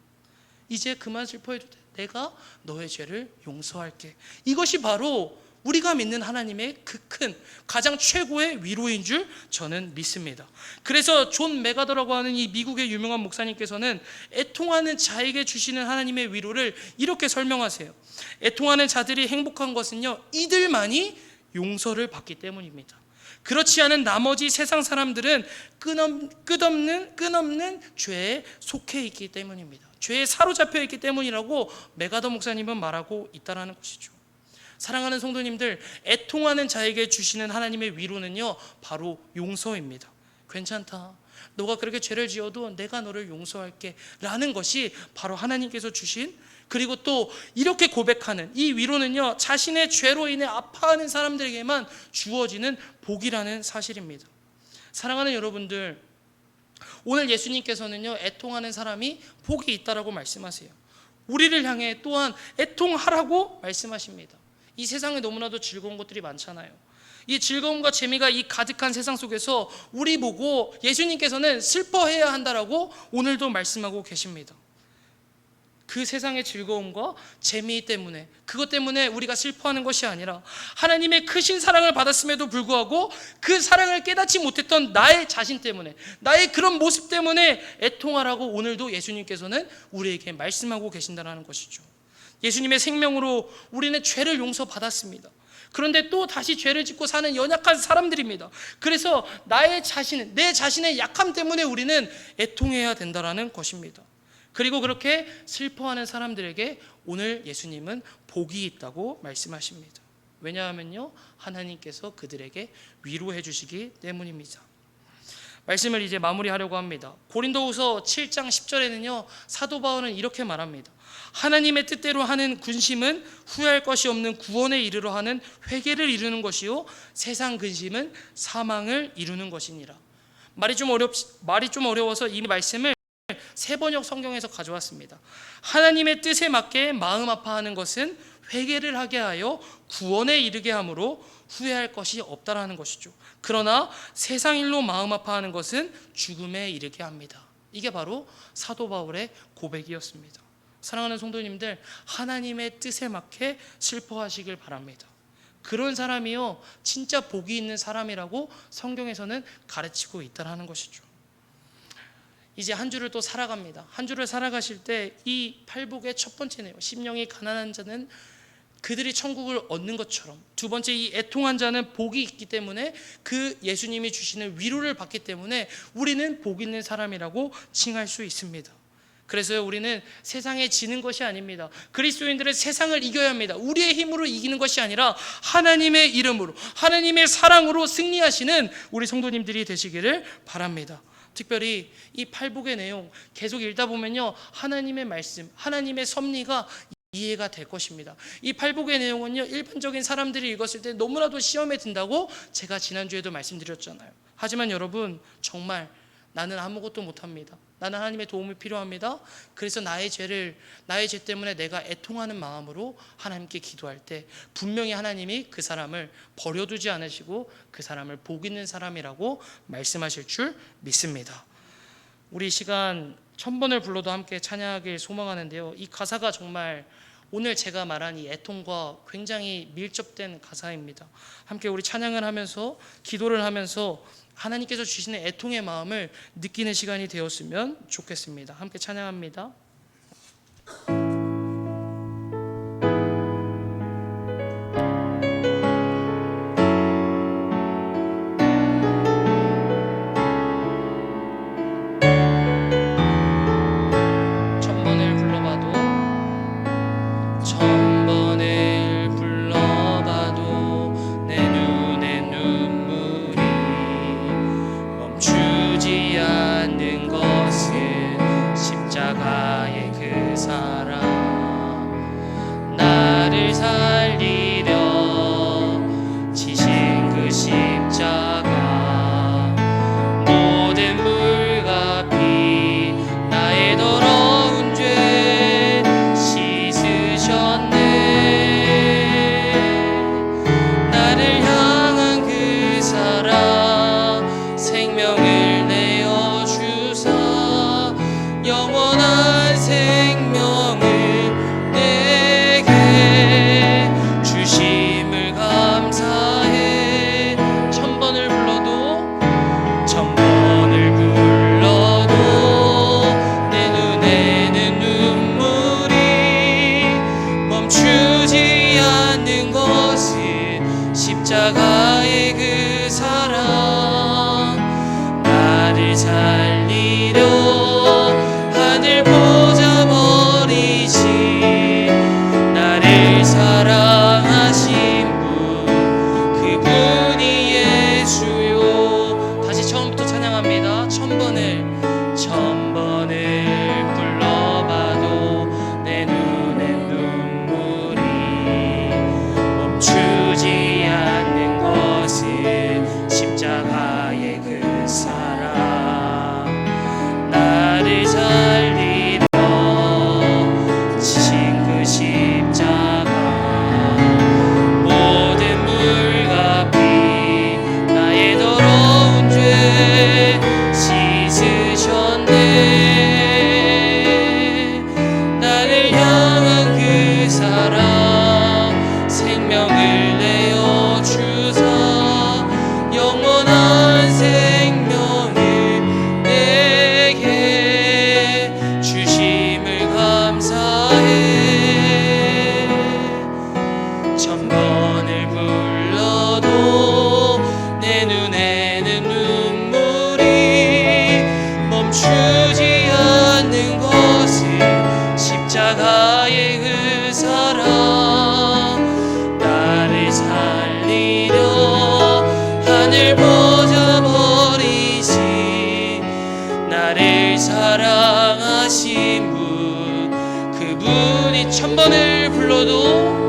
이제 그만 슬퍼해도 돼. 내가 너의 죄를 용서할게. 이것이 바로 우리가 믿는 하나님의 그 큰 가장 최고의 위로인 줄 저는 믿습니다. 그래서 존 메가더라고 하는 이 미국의 유명한 목사님께서는 애통하는 자에게 주시는 하나님의 위로를 이렇게 설명하세요. 애통하는 자들이 행복한 것은요, 이들만이 용서를 받기 때문입니다. 그렇지 않은 나머지 세상 사람들은 끝없는 죄에 속해 있기 때문입니다. 죄에 사로잡혀 있기 때문이라고 메가더 목사님은 말하고 있다는 것이죠. 사랑하는 성도님들, 애통하는 자에게 주시는 하나님의 위로는요, 바로 용서입니다. 괜찮다, 너가 그렇게 죄를 지어도 내가 너를 용서할게 라는 것이 바로 하나님께서 주신, 그리고 또 이렇게 고백하는 이 위로는요, 자신의 죄로 인해 아파하는 사람들에게만 주어지는 복이라는 사실입니다. 사랑하는 여러분들, 오늘 예수님께서는요, 애통하는 사람이 복이 있다라고 말씀하세요. 우리를 향해 또한 애통하라고 말씀하십니다. 이 세상에 너무나도 즐거운 것들이 많잖아요. 이 즐거움과 재미가 이 가득한 세상 속에서 우리 보고 예수님께서는 슬퍼해야 한다라고 오늘도 말씀하고 계십니다. 그 세상의 즐거움과 재미 때문에, 그것 때문에 우리가 슬퍼하는 것이 아니라 하나님의 크신 사랑을 받았음에도 불구하고 그 사랑을 깨닫지 못했던 나의 자신 때문에, 나의 그런 모습 때문에 애통하라고 오늘도 예수님께서는 우리에게 말씀하고 계신다는 것이죠. 예수님의 생명으로 우리는 죄를 용서받았습니다. 그런데 또 다시 죄를 짓고 사는 연약한 사람들입니다. 그래서 내 자신의 약함 때문에 우리는 애통해야 된다는 것입니다. 그리고 그렇게 슬퍼하는 사람들에게 오늘 예수님은 복이 있다고 말씀하십니다. 왜냐하면요, 하나님께서 그들에게 위로해 주시기 때문입니다. 말씀을 이제 마무리하려고 합니다. 고린도후서 7장 10절에는요, 사도 바울은 이렇게 말합니다. 하나님의 뜻대로 하는 군심은 후회할 것이 없는 구원에 이르러 하는 회개를 이루는 것이요, 세상 근심은 사망을 이루는 것이니라. 말이 좀 어려워서 이 말씀을 세번역 성경에서 가져왔습니다. 하나님의 뜻에 맞게 마음 아파하는 것은 회개를 하게 하여 구원에 이르게 함으로 후회할 것이 없다라는 것이죠. 그러나 세상 일로 마음 아파하는 것은 죽음에 이르게 합니다. 이게 바로 사도 바울의 고백이었습니다. 사랑하는 성도님들, 하나님의 뜻에 맞게 슬퍼하시길 바랍니다. 그런 사람이요, 진짜 복이 있는 사람이라고 성경에서는 가르치고 있다는 것이죠. 이제 한 주를 또 살아갑니다. 한 주를 살아가실 때 이 팔복의 첫 번째네요. 심령이 가난한 자는 그들이 천국을 얻는 것처럼, 두 번째 이 애통한 자는 복이 있기 때문에 그 예수님이 주시는 위로를 받기 때문에 우리는 복 있는 사람이라고 칭할 수 있습니다. 그래서 우리는 세상에 지는 것이 아닙니다. 그리스도인들은 세상을 이겨야 합니다. 우리의 힘으로 이기는 것이 아니라 하나님의 이름으로, 하나님의 사랑으로 승리하시는 우리 성도님들이 되시기를 바랍니다. 특별히 이 팔복의 내용 계속 읽다 보면요, 하나님의 말씀, 하나님의 섭리가 이해가 될 것입니다. 이 팔복의 내용은요, 일반적인 사람들이 읽었을 때 너무나도 시험에 든다고 제가 지난주에도 말씀드렸잖아요. 하지만 여러분, 정말 나는 아무것도 못합니다. 나는 하나님의 도움이 필요합니다. 그래서 나의 죄 때문에 내가 애통하는 마음으로 하나님께 기도할 때 분명히 하나님이 그 사람을 버려두지 않으시고 그 사람을 복 있는 사람이라고 말씀하실 줄 믿습니다. 우리 시간 1000번을 불러도 함께 찬양하길 소망하는데요, 이 가사가 정말 오늘 제가 말한 이 애통과 굉장히 밀접된 가사입니다. 함께 우리 찬양을 하면서, 기도를 하면서 하나님께서 주시는 애통의 마음을 느끼는 시간이 되었으면 좋겠습니다. 함께 찬양합니다. 천번을 불러봐도 내 눈에 십자가의 그 사랑 나를 살리려 하늘 보좌 버리신 나를 사랑하신 분 그분이 예수요. 다시 처음부터 찬양합니다. 천번을 불러봐도 내 눈엔 눈물이 멈추지 않는 것은 십자가의 그 사랑 나를 살리려 지신 그 십자가 모든 물과 피 나의 더러운 죄 씻으셨네. 나를 향한 그 사랑 생명을 내어 주사 영원한 생명을 내게 주심을 감사해. 천번을 불러도 내 눈에는 눈물이 멈추지 않는 것은 십자가의 그 사랑 나를 살리려 하늘 보좌 버리신 나를 사랑하신 분 그분이 천번을 불러도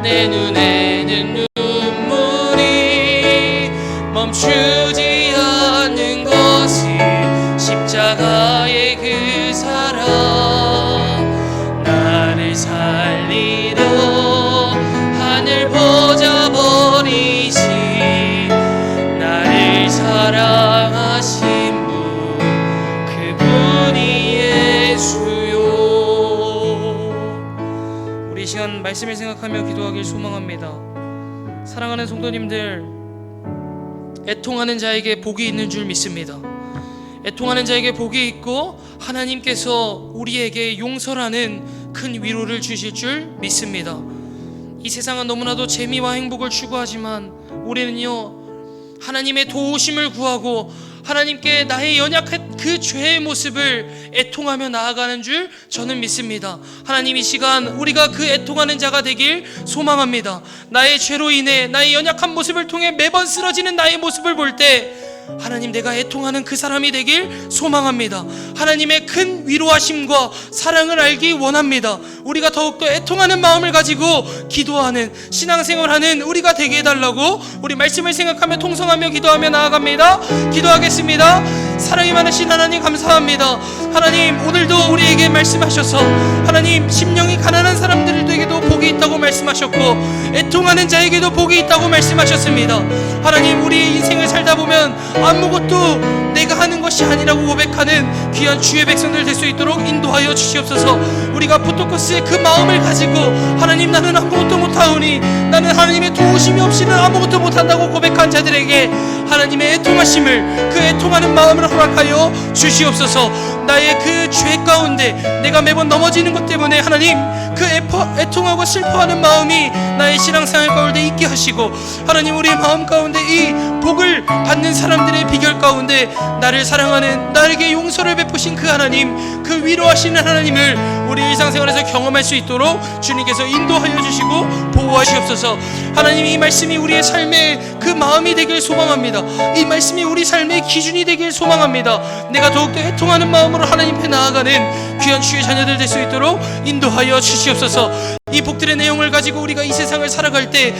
내 눈에는 눈물이 멈추지 않는 것은 십자가의 그 사랑 나를 살리려 하늘 보좌 버리신 나를 사랑하신 분 그분이 예수요. 우리 이 시간 말씀을 생각하며 기도하길 소망합니다. 사랑하는 성도님들, 애통하는 자에게 복이 있는 줄 믿습니다. 애통하는 자에게 복이 있고 하나님께서 우리에게 용서라는 큰 위로를 주실 줄 믿습니다. 이 세상은 너무나도 재미와 행복을 추구하지만 우리는요, 하나님의 도우심을 구하고 하나님께 나의 연약한 그 죄의 모습을 애통하며 나아가는 줄 저는 믿습니다. 하나님, 이 시간 우리가 그 애통하는 자가 되길 소망합니다. 나의 죄로 인해 나의 연약한 모습을 통해 매번 쓰러지는 나의 모습을 볼 때 하나님, 내가 애통하는 그 사람이 되길 소망합니다. 하나님의 큰 위로하심과 사랑을 알기 원합니다. 우리가 더욱더 애통하는 마음을 가지고 기도하는 신앙생활하는 우리가 되게 해달라고 우리 말씀을 생각하며 통성하며 기도하며 나아갑니다. 기도하겠습니다. 사랑이 많으신 하나님, 감사합니다. 하나님, 오늘도 우리에게 말씀하셔서 하나님, 심령이 가난한 사람들에게도 복이 있다고 말씀하셨고 애통하는 자에게도 복이 있다고 말씀하셨습니다. 하나님, 우리의 인생을 살다 보면 아무것도 내가 하는 것이 아니라고 고백하는 귀한 주의 백성들 될 수 있도록 인도하여 주시옵소서. 우리가 포토코스의 그 마음을 가지고 하나님, 나는 아무것도 못하오니 나는 하나님의 도우심이 없이는 아무것도 못한다고 고백한 자들에게 하나님의 애통하심을, 그 애통하는 마음을 허락하여 주시옵소서. 나의 그 죄 가운데 내가 매번 넘어지는 것 때문에 하나님, 그 애통하고 슬퍼하는 마음이 나의 신앙생활 가운데 있게 하시고 하나님, 우리의 마음 가운데 이 복을 받는 사람들의 비결 가운데 나를 사랑하는, 나에게 용서를 베푸신 그 하나님, 그 위로하시는 하나님을 우리 일상생활에서 경험할 수 있도록 주님께서 인도하여 주시고 보호하시옵소서. 하나님, 이 말씀이 우리의 삶의 그 마음이 되길 소망합니다. 이 말씀이 우리 삶의 기준이 되길 소망합니다. 내가 더욱더 애통하는 마음으로 하나님 앞에 나아가는 귀한 주의 자녀들 될 수 있도록 인도하여 주시옵소서. 이 복들의 내용을 가지고 우리가 이 세상을 살아갈 때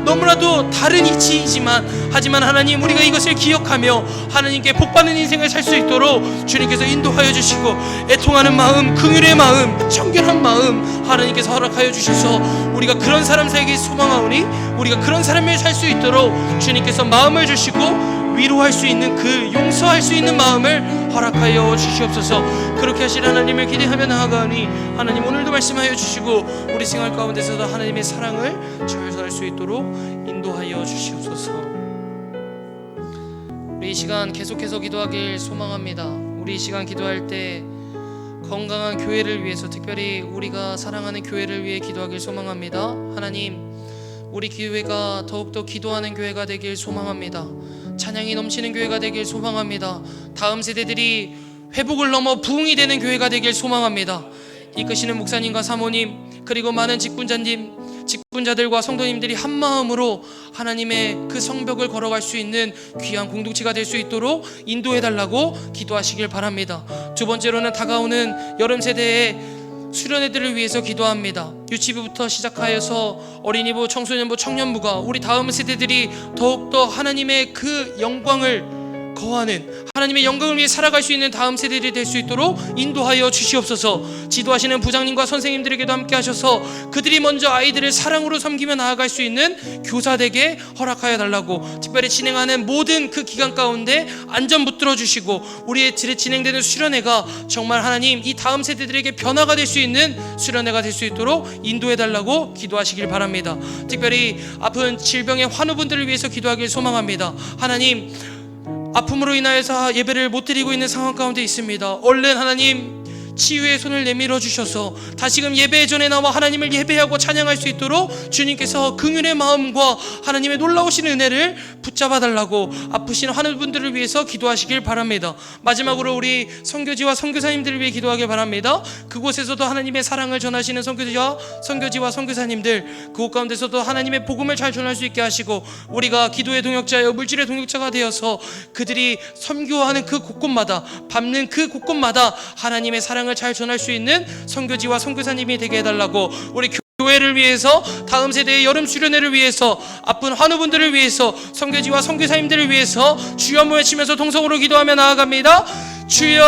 너무나도 다른 이치이지만 하지만 하나님, 우리가 이것을 기억하며 하나님께 복받는 인생을 살 수 있도록 주님께서 인도하여 주시고 애통하는 마음, 긍휼의 마음, 청결한 마음 하나님께서 허락하여 주셔서 우리가 그런 사람 살기 소망하오니 우리가 그런 삶을 살 수 있도록 주님께서 마음을 주시고 위로할 수 있는, 그 용서할 수 있는 마음을 허락하여 주시옵소서. 그렇게 하실 하나님을 기대하며 나아가니 하나님, 오늘도 말씀하여 주시고 우리 생활 가운데서도 하나님의 사랑을 절서할 수 있도록 인도하여 주시옵소서. 우리 이 시간 계속해서 기도하길 소망합니다. 우리 이 시간 기도할 때 건강한 교회를 위해서, 특별히 우리가 사랑하는 교회를 위해 기도하길 소망합니다. 하나님, 우리 교회가 더욱더 기도하는 교회가 되길 소망합니다. 찬양이 넘치는 교회가 되길 소망합니다. 다음 세대들이 회복을 넘어 부흥이 되는 교회가 되길 소망합니다. 이끄시는 목사님과 사모님, 그리고 많은 직분자들과 성도님들이 한 마음으로 하나님의 그 성벽을 걸어갈 수 있는 귀한 공동체가 될 수 있도록 인도해달라고 기도하시길 바랍니다. 두 번째로는 다가오는 여름 세대의 수련회들을 위해서 기도합니다. 유치부부터 시작하여서 어린이부, 청소년부, 청년부가 우리 다음 세대들이 더욱더 하나님의 그 영광을 거하는, 하나님의 영광을 위해 살아갈 수 있는 다음 세대들이 될 수 있도록 인도하여 주시옵소서. 지도하시는 부장님과 선생님들에게도 함께 하셔서 그들이 먼저 아이들을 사랑으로 섬기며 나아갈 수 있는 교사되게 허락하여 달라고, 특별히 진행하는 모든 그 기간 가운데 안전 붙들어 주시고 우리의 진행되는 수련회가 정말 하나님 이 다음 세대들에게 변화가 될 수 있는 수련회가 될 수 있도록 인도해 달라고 기도하시길 바랍니다. 특별히 아픈 질병의 환우분들을 위해서 기도하길 소망합니다. 하나님, 아픔으로 인하여서 예배를 못 드리고 있는 상황 가운데 있습니다. 얼른 하나님 치유의 손을 내밀어 주셔서 다시금 예배의 전에 나와 하나님을 예배하고 찬양할 수 있도록 주님께서 긍휼의 마음과 하나님의 놀라우신 은혜를 붙잡아 달라고 아프신 환우분들을 위해서 기도하시길 바랍니다. 마지막으로 우리 선교지와 선교사님들을 위해 기도하길 바랍니다. 그곳에서도 하나님의 사랑을 전하시는 선교지와 선교사님들, 그곳 가운데서도 하나님의 복음을 잘 전할 수 있게 하시고 우리가 기도의 동역자여 물질의 동역자가 되어서 그들이 선교하는 그 곳곳마다, 밟는 그 곳곳마다 하나님의 사랑을 잘 전할 수 있는 선교지와 선교사님이 되게 해달라고, 우리 교회를 위해서, 다음 세대의 여름 수련회를 위해서, 아픈 환우분들을 위해서, 선교지와 선교사님들을 위해서 주여 한번 외치면서 동성으로 기도하며 나아갑니다. 주여!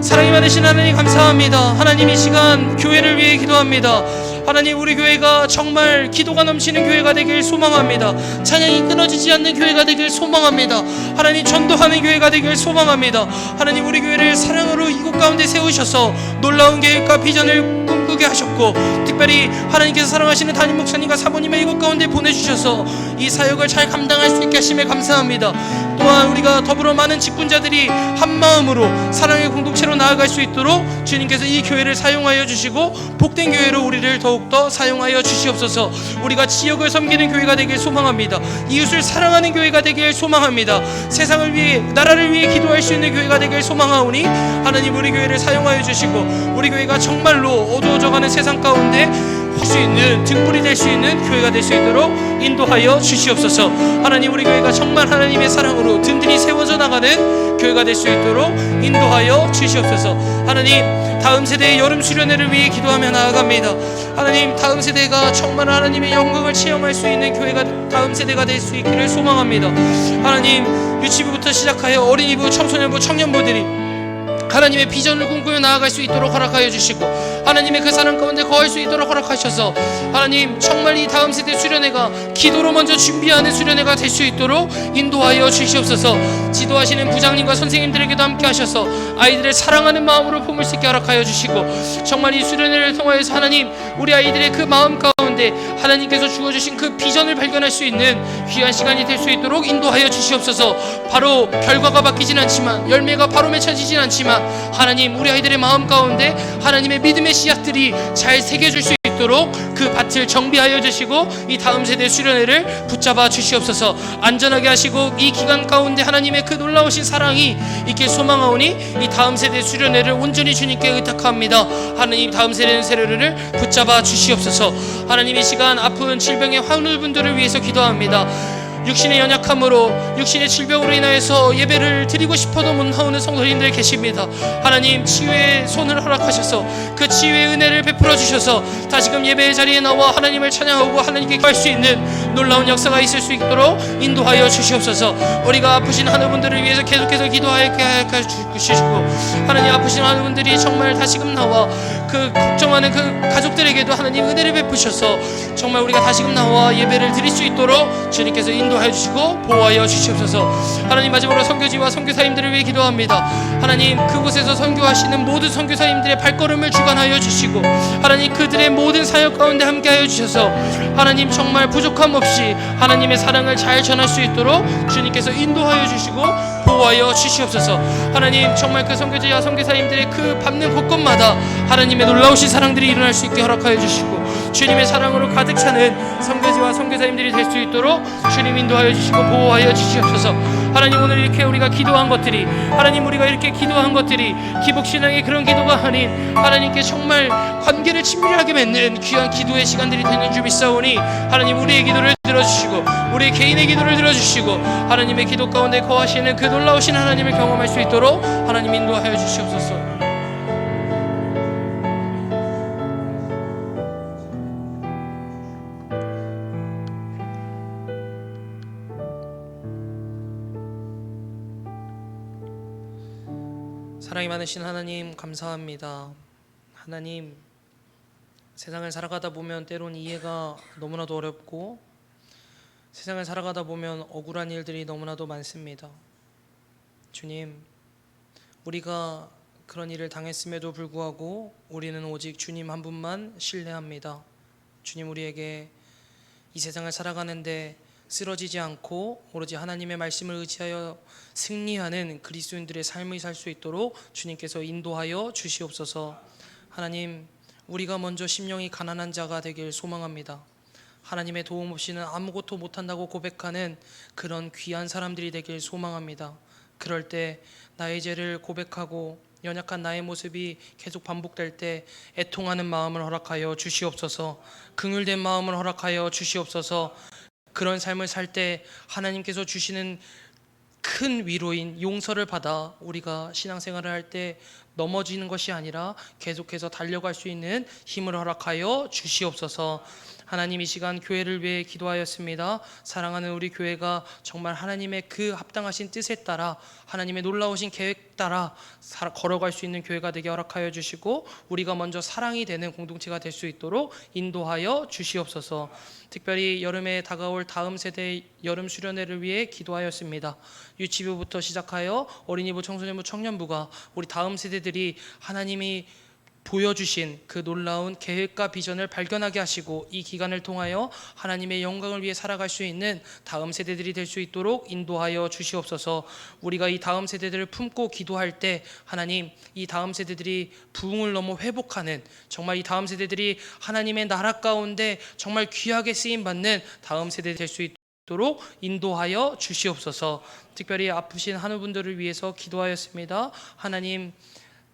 사랑이 많으신 하나님 감사합니다. 하나님, 이 시간 교회를 위해 기도합니다. 하나님, 우리 교회가 정말 기도가 넘치는 교회가 되길 소망합니다. 찬양이 끊어지지 않는 교회가 되길 소망합니다. 하나님, 전도하는 교회가 되길 소망합니다. 하나님, 우리 교회를 사랑으로 이곳 가운데 세우셔서 놀라운 계획과 비전을 꿈꾸게 하셨고, 특별히 하나님께서 사랑하시는 담임 목사님과 사모님의 이곳 가운데 보내주셔서 이 사역을 잘 감당할 수 있게 하심에 감사합니다. 또한 우리가 더불어 많은 직분자들이 한 마음으로 사랑의 공동체로 나아갈 수 있도록 주님께서 이 교회를 사용하여 주시고 복된 교회로 우리를 더욱더 사용하여 주시옵소서. 우리가 지역을 섬기는 교회가 되길 소망합니다. 이웃을 사랑하는 교회가 되길 소망합니다. 세상을 위해, 나라를 위해 기도할 수 있는 교회가 되길 소망하오니 하나님, 우리 교회를 사용하여 주시고 우리 교회가 정말로 어두워져가는 세상 가운데 할 수 있는 등불이 될 수 있는 교회가 될 수 있도록 인도하여 주시옵소서. 하나님, 우리 교회가 정말 하나님의 사랑으로 든든히 세워져 나가는 교회가 될 수 있도록 인도하여 주시옵소서. 하나님, 다음 세대의 여름 수련회를 위해 기도하며 나아갑니다. 하나님, 다음 세대가 정말 하나님의 영광을 체험할 수 있는 교회가, 다음 세대가 될 수 있기를 소망합니다. 하나님, 유치부부터 시작하여 어린이부, 청소년부, 청년부들이 하나님의 비전을 꿈꾸며 나아갈 수 있도록 허락하여 주시고 하나님의 그 사랑 가운데 거할 수 있도록 허락하셔서 하나님, 정말 이 다음 세대 수련회가 기도로 먼저 준비하는 수련회가 될 수 있도록 인도하여 주시옵소서. 지도하시는 부장님과 선생님들에게도 함께 하셔서 아이들을 사랑하는 마음으로 품을 수 있게 허락하여 주시고, 정말 이 수련회를 통하여서 하나님, 우리 아이들의 그 마음 가운데 하나님께서 주어주신 그 비전을 발견할 수 있는 귀한 시간이 될 수 있도록 인도하여 주시옵소서. 바로 결과가 바뀌진 않지만, 열매가 바로 맺혀지진 않지만 하나님, 우리 아이들의 마음 가운데 하나님의 믿음의 씨앗들이 잘 새겨질 수 있도록 그 밭을 정비하여 주시고 이 다음 세대 수련회를 붙잡아 주시옵소서. 안전하게 하시고 이 기간 가운데 하나님의 그 놀라우신 사랑이 있길 소망하오니 이 다음 세대 수련회를 온전히 주님께 의탁합니다. 하나님, 다음 세대 수련회를 붙잡아 주시옵소서. 하나님, 이 시간 아픈 질병의 환우분들을 위해서 기도합니다. 육신의 연약함으로, 육신의 질병으로 인하여서 예배를 드리고 싶어도 못 나오는 성도님들 계십니다. 하나님, 치유의 손을 허락하셔서 그 치유의 은혜를 베풀어 주셔서 다시금 예배의 자리에 나와 하나님을 찬양하고 하나님께 갈 수 있는 놀라운 역사가 있을 수 있도록 인도하여 주시옵소서. 우리가 아프신 하나분들을 위해서 계속해서 기도하여 주시고, 하나님, 아프신 하나분들이 정말 다시금 나와 그 걱정하는 그 가족들에게도 하나님 은혜를 베푸셔서 정말 우리가 다시금 나와 예배를 드릴 수 있도록 주님께서 인도하여 인도하여 주시고 보호하여 주시옵소서. 하나님, 마지막으로 선교지와 선교사님들을 위해 기도합니다. 하나님, 그곳에서 선교하시는 모든 선교사님들의 발걸음을 주관하여 주시고 하나님, 그들의 모든 사역 가운데 함께하여 주셔서 하나님, 정말 부족함 없이 하나님의 사랑을 잘 전할 수 있도록 주님께서 인도하여 주시고 보호하여 주시옵소서. 하나님, 정말 그 선교지와 선교사님들의 그 밟는 곳곳마다 하나님의 놀라우신 사랑들이 일어날 수 있게 허락하여 주시고 주님의 사랑으로 가득 차는 선교지와 선교사님들이 될 수 있도록 주님 인도하여 주시고 보호하여 주시옵소서. 하나님, 오늘 이렇게 우리가 기도한 것들이 하나님, 우리가 이렇게 기도한 것들이 기복신앙의 그런 기도가 아닌 하나님께 정말 관계를 친밀하게 맺는 귀한 기도의 시간들이 되는 줄 믿사오니 하나님, 우리의 기도를 들어주시고 우리 개인의 기도를 들어주시고 하나님의 기도 가운데 거하시는 그 놀라우신 하나님을 경험할 수 있도록 하나님 인도하여 주시옵소서. 사랑이 많으신 하나님, 감사합니다. 하나님, 세상을 살아가다 보면 때론 이해가 너무나도 어렵고 세상을 살아가다 보면 억울한 일들이 너무나도 많습니다. 주님, 우리가 그런 일을 당했음에도 불구하고 우리는 오직 주님 한 분만 신뢰합니다. 주님, 우리에게 이 세상을 살아가는데 쓰러지지 않고 오로지 하나님의 말씀을 의지하여 승리하는 그리스도인들의 삶을 살 수 있도록 주님께서 인도하여 주시옵소서. 하나님, 우리가 먼저 심령이 가난한 자가 되길 소망합니다. 하나님의 도움 없이는 아무것도 못한다고 고백하는 그런 귀한 사람들이 되길 소망합니다. 그럴 때 나의 죄를 고백하고 연약한 나의 모습이 계속 반복될 때 애통하는 마음을 허락하여 주시옵소서. 긍휼된 마음을 허락하여 주시옵소서. 그런 삶을 살 때 하나님께서 주시는 큰 위로인 용서를 받아 우리가 신앙생활을 할 때 넘어지는 것이 아니라 계속해서 달려갈 수 있는 힘을 허락하여 주시옵소서. 하나님, 이 시간 교회를 위해 기도하였습니다. 사랑하는 우리 교회가 정말 하나님의 그 합당하신 뜻에 따라 하나님의 놀라우신 계획 따라 걸어갈 수 있는 교회가 되게 허락하여 주시고 우리가 먼저 사랑이 되는 공동체가 될 수 있도록 인도하여 주시옵소서. 특별히 여름에 다가올 다음 세대의 여름 수련회를 위해 기도하였습니다. 유치부부터 시작하여 어린이부, 청소년부, 청년부가 우리 다음 세대들이 하나님이 보여주신 그 놀라운 계획과 비전을 발견하게 하시고 이 기간을 통하여 하나님의 영광을 위해 살아갈 수 있는 다음 세대들이 될 수 있도록 인도하여 주시옵소서. 우리가 이 다음 세대들을 품고 기도할 때 하나님, 이 다음 세대들이 부흥을 넘어 회복하는, 정말 이 다음 세대들이 하나님의 나라 가운데 정말 귀하게 쓰임받는 다음 세대 될 수 있도록 인도하여 주시옵소서. 특별히 아프신 한우분들을 위해서 기도하였습니다. 하나님,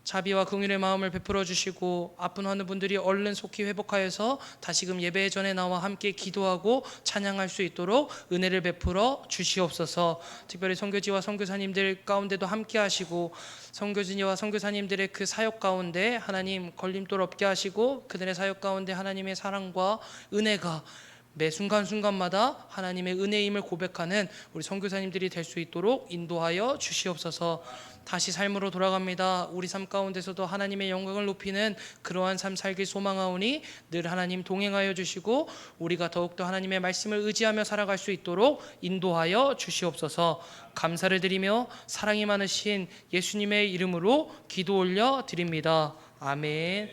자비와 긍휼의 마음을 베풀어 주시고 아픈 환우분들이 얼른 속히 회복하여서 다시금 예배 전에 나와 함께 기도하고 찬양할 수 있도록 은혜를 베풀어 주시옵소서. 특별히 선교지와 선교사님들 가운데도 함께 하시고 선교지와 선교사님들의 그 사역 가운데 하나님 걸림돌 없게 하시고 그들의 사역 가운데 하나님의 사랑과 은혜가 매 순간순간마다 하나님의 은혜임을 고백하는 우리 선교사님들이 될 수 있도록 인도하여 주시옵소서. 다시 삶으로 돌아갑니다. 우리 삶 가운데서도 하나님의 영광을 높이는 그러한 삶 살길 소망하오니 늘 하나님 동행하여 주시고 우리가 더욱더 하나님의 말씀을 의지하며 살아갈 수 있도록 인도하여 주시옵소서. 감사를 드리며 사랑이 많으신 예수님의 이름으로 기도 올려 드립니다. 아멘.